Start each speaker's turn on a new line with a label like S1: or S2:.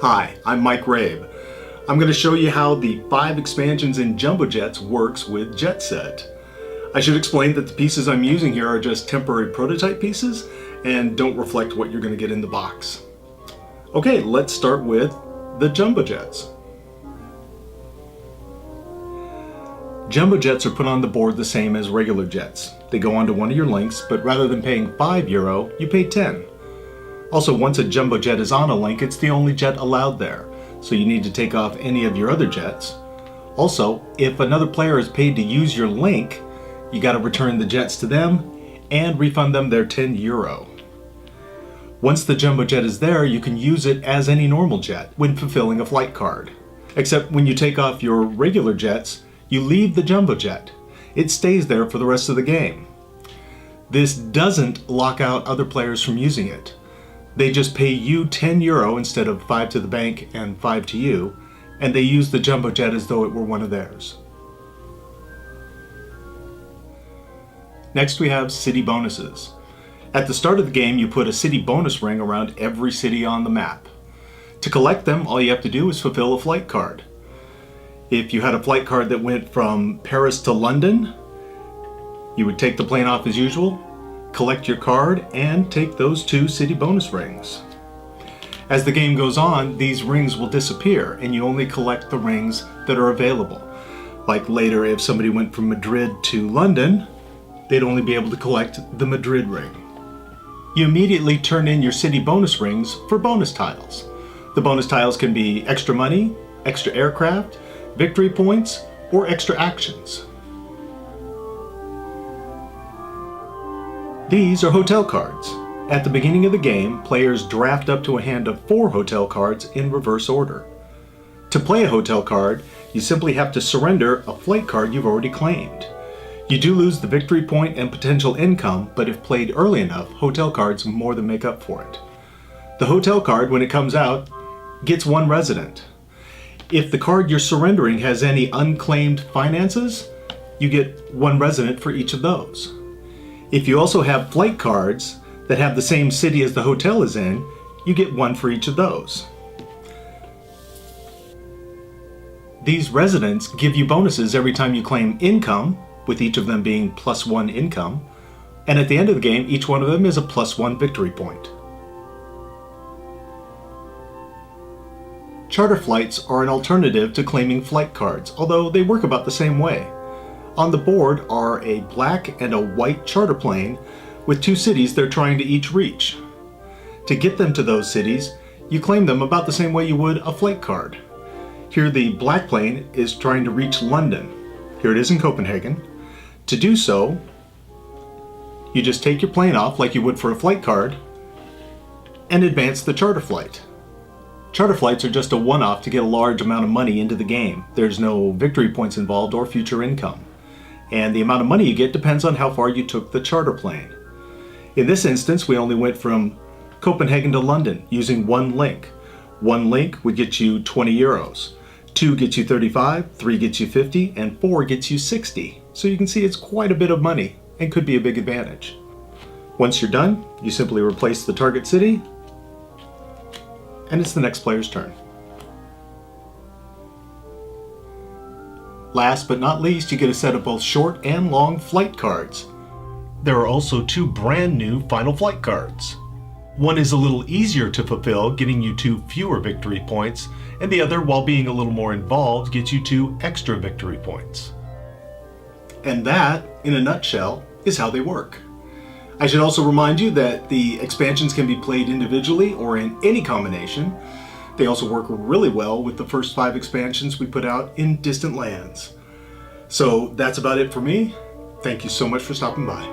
S1: Hi, I'm Mike Rabe. I'm going to show you how the 5 expansions in Jumbo Jets works with Jet Set. I should explain that the pieces I'm using here are just temporary prototype pieces and don't reflect what you're going to get in the box. Okay, let's start with the Jumbo Jets. Jumbo Jets are put on the board the same as regular jets. They go onto one of your links, but rather than paying €5, you pay 10. Also, once a Jumbo Jet is on a link, it's the only jet allowed there, so you need to take off any of your other jets. Also, if another player is paid to use your link, you got to return the jets to them and refund them their €10. Once the Jumbo Jet is there, you can use it as any normal jet when fulfilling a flight card. Except when you take off your regular jets, you leave the Jumbo Jet. It stays there for the rest of the game. This doesn't lock out other players from using it. They just pay you €10 instead of 5 to the bank and 5 to you, and they use the Jumbo Jet as though it were one of theirs. Next we have city bonuses. At the start of the game, you put a city bonus ring around every city on the map. To collect them, all you have to do is fulfill a flight card. If you had a flight card that went from Paris to London, you would take the plane off as usual, collect your card, and take those 2 city bonus rings. As the game goes on, these rings will disappear and you only collect the rings that are available. Like later, if somebody went from Madrid to London, they'd only be able to collect the Madrid ring. You immediately turn in your city bonus rings for bonus tiles. The bonus tiles can be extra money, extra aircraft, victory points, or extra actions. These are hotel cards. At the beginning of the game, players draft up to a hand of 4 hotel cards in reverse order. To play a hotel card, you simply have to surrender a flight card you've already claimed. You do lose the victory point and potential income, but if played early enough, hotel cards more than make up for it. The hotel card, when it comes out, gets 1 resident. If the card you're surrendering has any unclaimed finances, you get 1 resident for each of those. If you also have flight cards that have the same city as the hotel is in, you get 1 for each of those. These residents give you bonuses every time you claim income, with each of them being +1 income, and at the end of the game, each one of them is a +1 victory point. Charter flights are an alternative to claiming flight cards, although they work about the same way. On the board are a black and a white charter plane with 2 cities they're trying to each reach. To get them to those cities, you claim them about the same way you would a flight card. Here the black plane is trying to reach London. Here it is in Copenhagen. To do so, you just take your plane off like you would for a flight card and advance the charter flight. Charter flights are just a one-off to get a large amount of money into the game. There's no victory points involved or future income. And the amount of money you get depends on how far you took the charter plane. In this instance, we only went from Copenhagen to London using 1 link. 1 link would get you €20. 2 gets you 35, 3 gets you 50, and 4 gets you 60. So you can see it's quite a bit of money and could be a big advantage. Once you're done, you simply replace the target city, and it's the next player's turn. Last but not least, you get a set of both short and long flight cards. There are also 2 brand new final flight cards. One is a little easier to fulfill, getting you 2 fewer victory points, and the other, while being a little more involved, gets you 2 extra victory points. And that, in a nutshell, is how they work. I should also remind you that the expansions can be played individually or in any combination. They also work really well with the first 5 expansions we put out in Distant Lands. So that's about it for me. Thank you so much for stopping by.